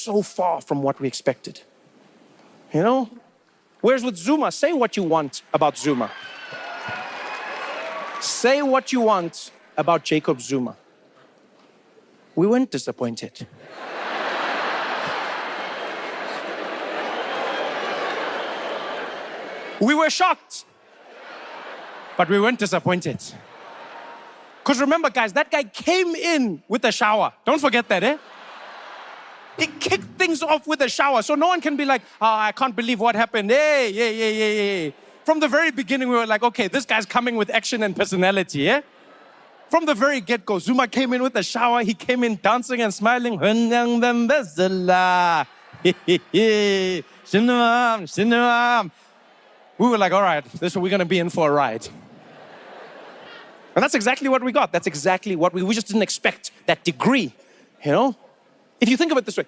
so far from what we expected. You know? Whereas with Zuma, say what you want about Zuma. Say what you want about Jacob Zuma. We weren't disappointed. We were shocked, but we weren't disappointed. Because remember, guys, that guy came in with a shower. Don't forget that, eh? He kicked things off with a shower, so no one can be like, oh, I can't believe what happened. Hey. From the very beginning, we were like, okay, this guy's coming with action and personality, eh? From the very get-go, Zuma came in with a shower. He came in dancing and smiling. We were like, all right, we're going to be in for a ride. And that's exactly what we got. That's exactly what we just didn't expect that degree, you know? If you think of it this way,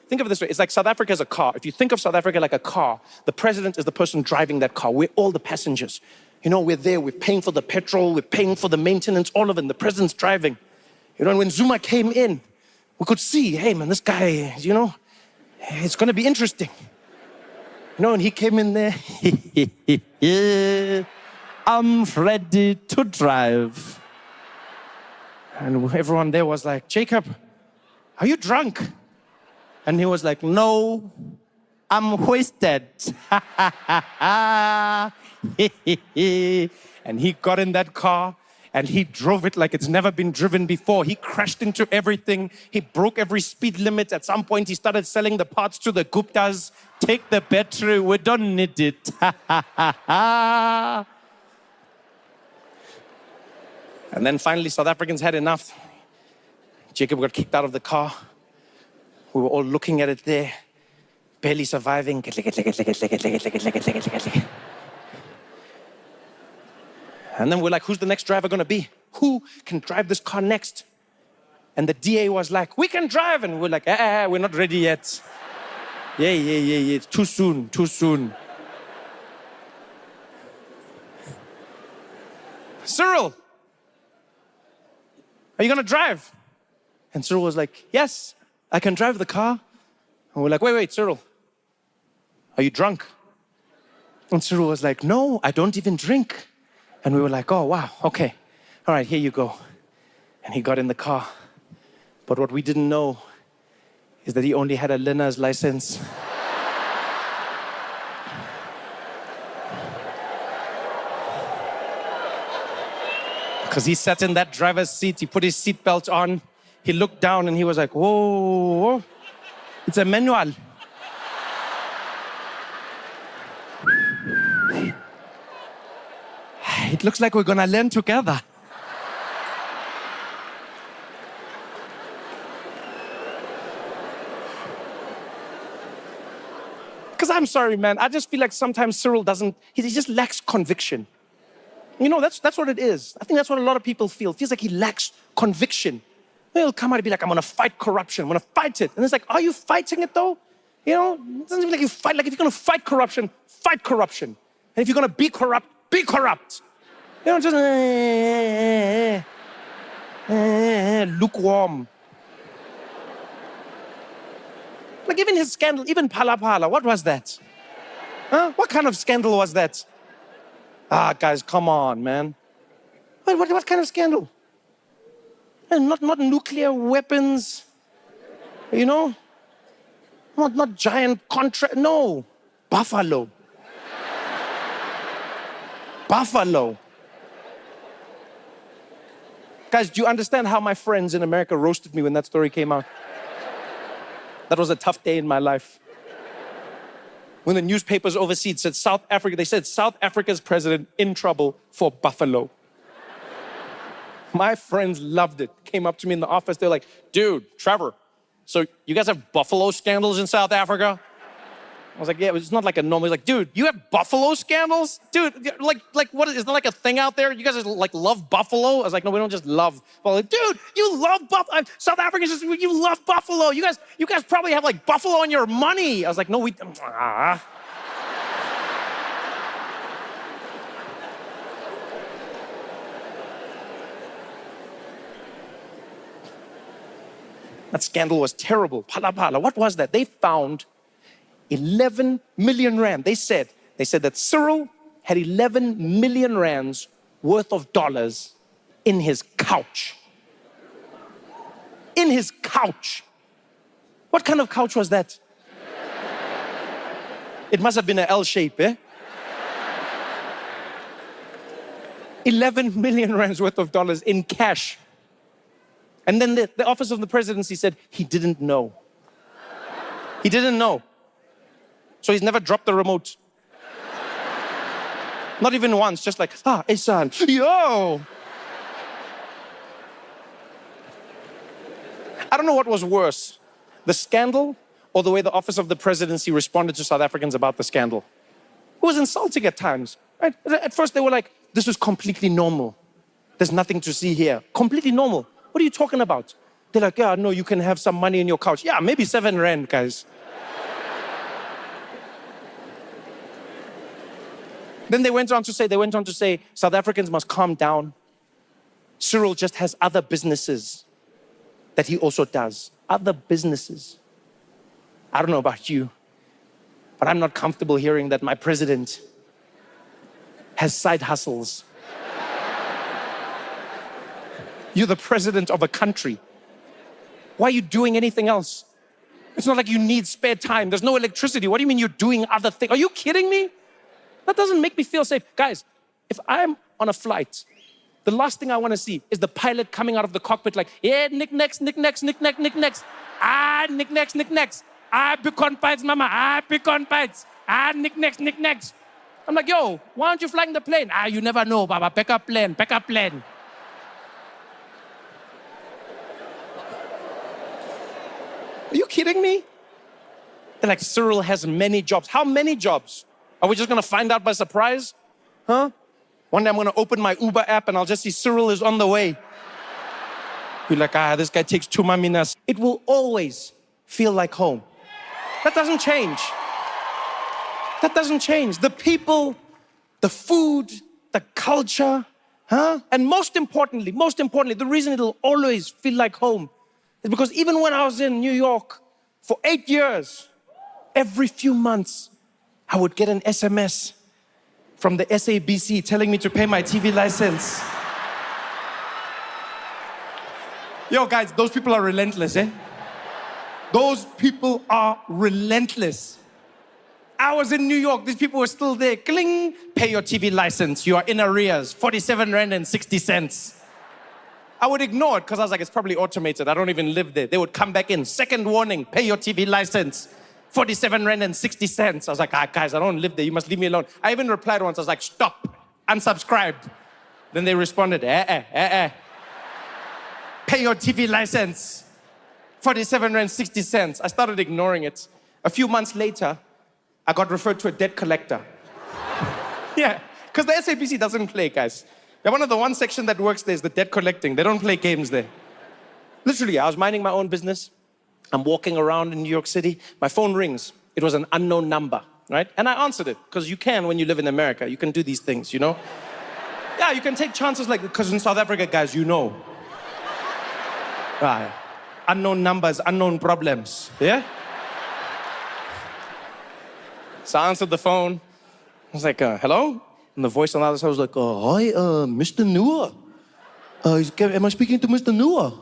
it's like South Africa is a car. If you think of South Africa like a car, the president is the person driving that car. We're all the passengers. You know, we're there, we're paying for the petrol, we're paying for the maintenance, all of it, and the president's driving. You know, and when Zuma came in, we could see, hey man, this guy, you know, it's going to be interesting. You know, and he came in there, I'm ready to drive. And everyone there was like, Jacob, are you drunk? And he was like, no, I'm wasted. And he got in that car and he drove it like it's never been driven before. He crashed into everything. He broke every speed limit. At some point, he started selling the parts to the Guptas. Take the battery, we don't need it. And then finally, South Africans had enough. Jacob got kicked out of the car. We were all looking at it there, barely surviving. And then we're like, who's the next driver going to be? Who can drive this car next? And the DA was like, we can drive. And we're like, we're not ready yet. Yeah. It's too soon. Cyril, are you going to drive? And Cyril was like, yes, I can drive the car. And we're like, wait, Cyril, are you drunk? And Cyril was like, no, I don't even drink. And we were like, oh, wow, okay. All right, here you go. And he got in the car. But what we didn't know is that he only had a learner's license. Because he sat in that driver's seat, he put his seatbelt on, he looked down and he was like, whoa, it's a manual. It looks like we're gonna learn together. Because I'm sorry, man, I just feel like sometimes Cyril he just lacks conviction. You know, that's what it is. I think that's what a lot of people feel. It feels like he lacks conviction. He'll come out and be like, I'm gonna fight corruption, I'm gonna fight it. And it's like, are you fighting it though? You know, it doesn't feel like you fight. Like if you're gonna fight corruption, fight corruption. And if you're gonna be corrupt, be corrupt. You know, just lukewarm. Like even his scandal, even Phala, what was that? Huh? What kind of scandal was that? Guys, come on, man. What kind of scandal? Not nuclear weapons, you know? Not giant contract, no. Buffalo. Guys, do you understand how my friends in America roasted me when that story came out? That was a tough day in my life. When the newspapers overseas said South Africa, they said South Africa's president in trouble for buffalo. My friends loved it. Came up to me in the office, they're like, dude, Trevor, so you guys have buffalo scandals in South Africa? I was like, yeah, it's not like a normal, he's like, dude, you have buffalo scandals? Dude, like what is that like a thing out there? You guys like love buffalo? I was like, no, we don't just love buffalo. Like, dude, you love buffalo. South Africans just, you love buffalo. You guys probably have like buffalo in your money. I was like, no, we, That scandal was terrible. Pala pala. What was that? They found 11 million rand. They said that Cyril had 11 million rands worth of dollars in his couch. In his couch. What kind of couch was that? It must have been an L shape, eh? 11 million rands worth of dollars in cash. And then the office of the presidency said he didn't know. He didn't know. So he's never dropped the remote. Not even once, just like, hey son, yo. I don't know what was worse, the scandal or the way the office of the presidency responded to South Africans about the scandal. It was insulting at times, right? At first they were like, this is completely normal. There's nothing to see here. Completely normal. What are you talking about? They're like, yeah, no, you can have some money in your couch. Yeah, maybe 7 rand, guys. Then they went on to say, South Africans must calm down. Cyril just has other businesses that he also does. Other businesses. I don't know about you, but I'm not comfortable hearing that my president has side hustles. You're the president of a country. Why are you doing anything else? It's not like you need spare time. There's no electricity. What do you mean you're doing other things? Are you kidding me? That doesn't make me feel safe. Guys, if I'm on a flight, the last thing I want to see is the pilot coming out of the cockpit like, yeah, knickknacks, knickknacks, knickknacks, knickknacks. Knickknacks, knickknacks. Pecan pies, mama. Pecan pies. Knickknacks, knickknacks. I'm like, yo, why aren't you flying the plane? You never know, Baba. Pick up plane, pick up plane. Are you kidding me? They're like, Cyril has many jobs. How many jobs? Are we just going to find out by surprise? Huh? One day I'm going to open my Uber app and I'll just see Cyril is on the way. You're like, this guy takes 2 maminas. It will always feel like home. That doesn't change. That doesn't change. The people, the food, the culture, And most importantly, the reason it'll always feel like home is because even when I was in New York for 8 years, every few months, I would get an SMS from the SABC telling me to pay my TV license. Yo, guys, those people are relentless, eh? Those people are relentless. I was in New York, these people were still there. Cling, pay your TV license, you are in arrears, 47 rand and 60 cents. I would ignore it because I was like, it's probably automated, I don't even live there. They would come back in, second warning, pay your TV license, 47 rand and 60 cents. I was like, guys, I don't live there, you must leave me alone. I even replied once, I was like, stop, unsubscribed. Then they responded, pay your TV license, 47 rand, 60 cents. I started ignoring it. A few months later, I got referred to a debt collector. Yeah, because the SABC doesn't play, guys. They're one of the one section that works there is the debt collecting. They don't play games there. Literally, I was minding my own business. I'm walking around in New York City. My phone rings. It was an unknown number, right? And I answered it, because you can when you live in America. You can do these things, you know? Yeah, you can take chances like, because in South Africa, guys, you know. Right. Unknown numbers, unknown problems, yeah? So I answered the phone. I was like, hello? And the voice on the other side was like, hi, Mr. Noah. Am I speaking to Mr. Noah?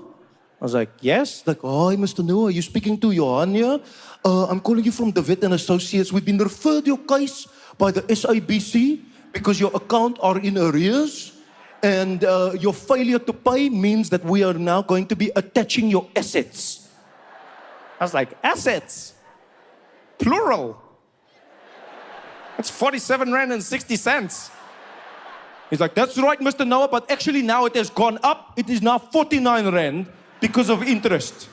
I was like, yes. Like, hi, Mr. Noah, you speaking to Johan here? I'm calling you from DeWitt and Associates. We've been referred your case by the SABC because your account are in arrears. And your failure to pay means that we are now going to be attaching your assets. I was like, assets? Plural. It's 47 rand and 60 cents. He's like, that's right, Mr. Noah, but actually now it has gone up. It is now 49 rand because of interest.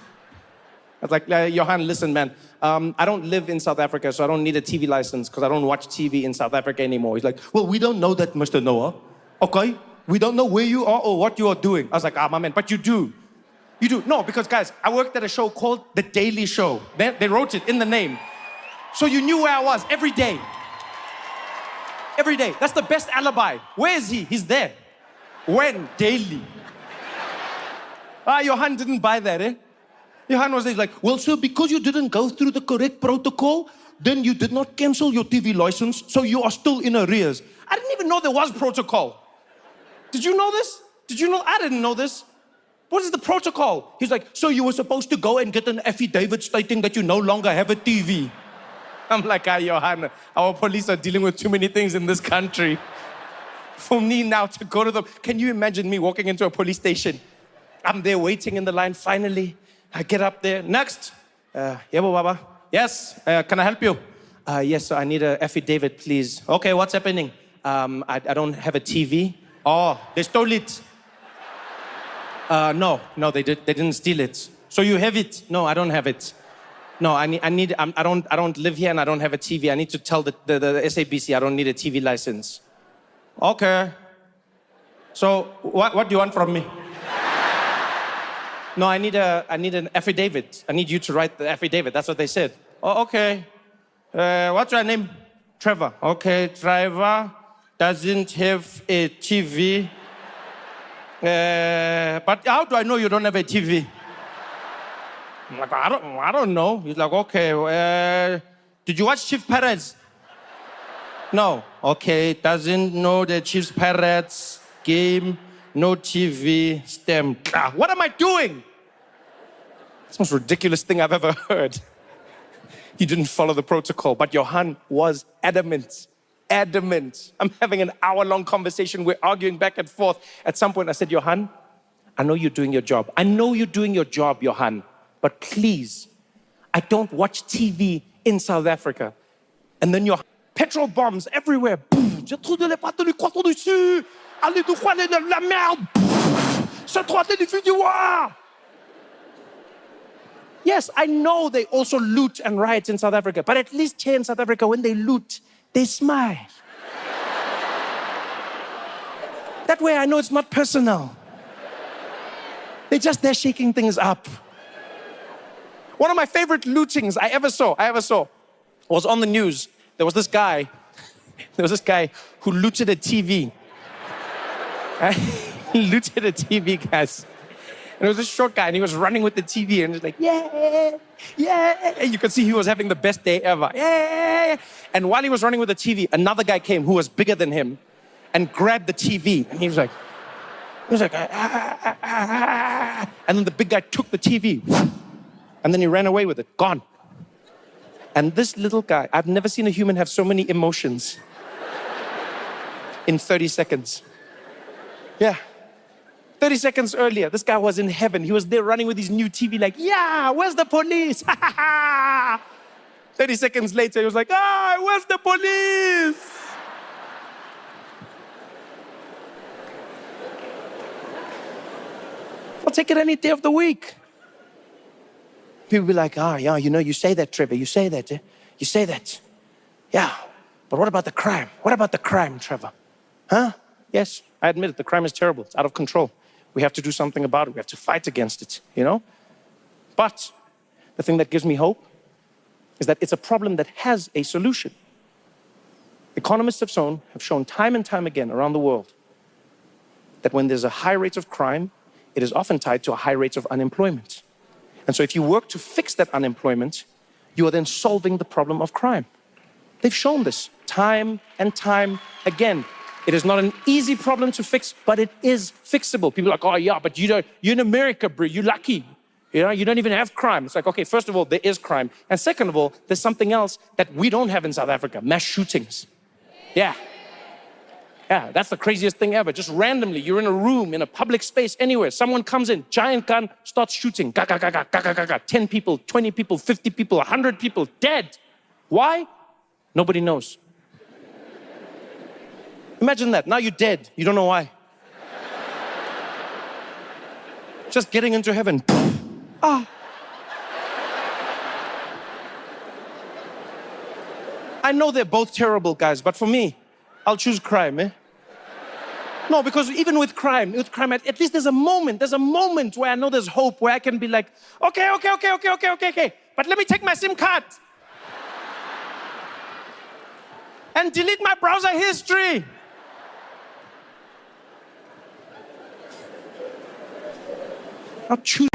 I was like, Johan, listen, man. I don't live in South Africa, so I don't need a TV license because I don't watch TV in South Africa anymore. He's like, well, we don't know that, Mr. Noah. Okay, we don't know where you are or what you are doing. I was like, my man, but you do. You do. No, because, guys, I worked at a show called The Daily Show. They wrote it in the name. So you knew where I was every day. Every day. That's the best alibi. Where is he? He's there. When? Daily. Johan didn't buy that, eh? Johan was there, like, well, sir, because you didn't go through the correct protocol, then you did not cancel your TV license, so you are still in arrears. I didn't even know there was protocol. Did you know this? Did you know? I didn't know this. What is the protocol? He's like, so you were supposed to go and get an affidavit stating that you no longer have a TV. I'm like, Johan, our police are dealing with too many things in this country. For me now to go to them, can you imagine me walking into a police station? I'm there waiting in the line. Finally, I get up there. Next. Yebo Baba. Yes, can I help you? Yes, so I need an affidavit, please. Okay, what's happening? I don't have a TV. Oh, they stole it. No, they didn't steal it. So you have it? No, I don't have it. No, I don't live here and I don't have a TV. I need to tell the SABC I don't need a TV license. Okay. So what do you want from me? No, I need an affidavit. I need you to write the affidavit. That's what they said. Oh, okay. What's your name? Trevor. Okay, Trevor doesn't have a TV. But how do I know you don't have a TV? I'm like, I don't know. He's like, okay, did you watch Chief Pirates? No. Okay, doesn't know the Chief Pirates game, no TV, STEM. What am I doing? It's the most ridiculous thing I've ever heard. He didn't follow the protocol, but Johan was adamant. I'm having an hour-long conversation. We're arguing back and forth. At some point, I said, Johan, I know you're doing your job. I know you're doing your job, Johan. But please, I don't watch TV in South Africa. And then your petrol bombs everywhere. J'ai trop de les croissants dessus. Allez nous croire de la merde. C'est trop de les. Yes, I know they also loot and riot in South Africa. But at least here in South Africa, when they loot, they smile. That way I know it's not personal. They're shaking things up. One of my favorite lootings I ever saw was on the news. There was this guy who looted a TV. He looted a TV, guys. And it was a short guy, and he was running with the TV, and just like, yeah. And you could see he was having the best day ever. Yeah. And while he was running with the TV, another guy came who was bigger than him and grabbed the TV. And he was like, And then the big guy took the TV. And then he ran away with it, gone. And this little guy, I've never seen a human have so many emotions in 30 seconds. Yeah. 30 seconds earlier, this guy was in heaven. He was there running with his new TV like, yeah, where's the police? 30 seconds later, he was like, where's the police? I'll take it any day of the week. People be like, yeah, you say that, Trevor, you say that. You say that. Yeah, but what about the crime? What about the crime, Trevor? Huh? Yes, I admit it, the crime is terrible. It's out of control. We have to do something about it. We have to fight against it, But the thing that gives me hope is that it's a problem that has a solution. Economists have shown time and time again around the world that when there's a high rate of crime, it is often tied to a high rate of unemployment. And so if you work to fix that unemployment, you are then solving the problem of crime. They've shown this time and time again. It is not an easy problem to fix, but it is fixable. People are like, yeah, but you're in America, bro, you're lucky. You don't even have crime. It's like, okay, first of all, there is crime. And second of all, there's something else that we don't have in South Africa, mass shootings. Yeah, that's the craziest thing ever. Just randomly, you're in a room, in a public space, anywhere. Someone comes in, giant gun, starts shooting. 10 people, 20 people, 50 people, 100 people, dead. Why? Nobody knows. Imagine that. Now you're dead. You don't know why. Just getting into heaven. I know they're both terrible, guys, but for me, I'll choose crime, No, because even with crime, at least there's a moment where I know there's hope, where I can be like, okay. But let me take my SIM card and delete my browser history. I'll choose.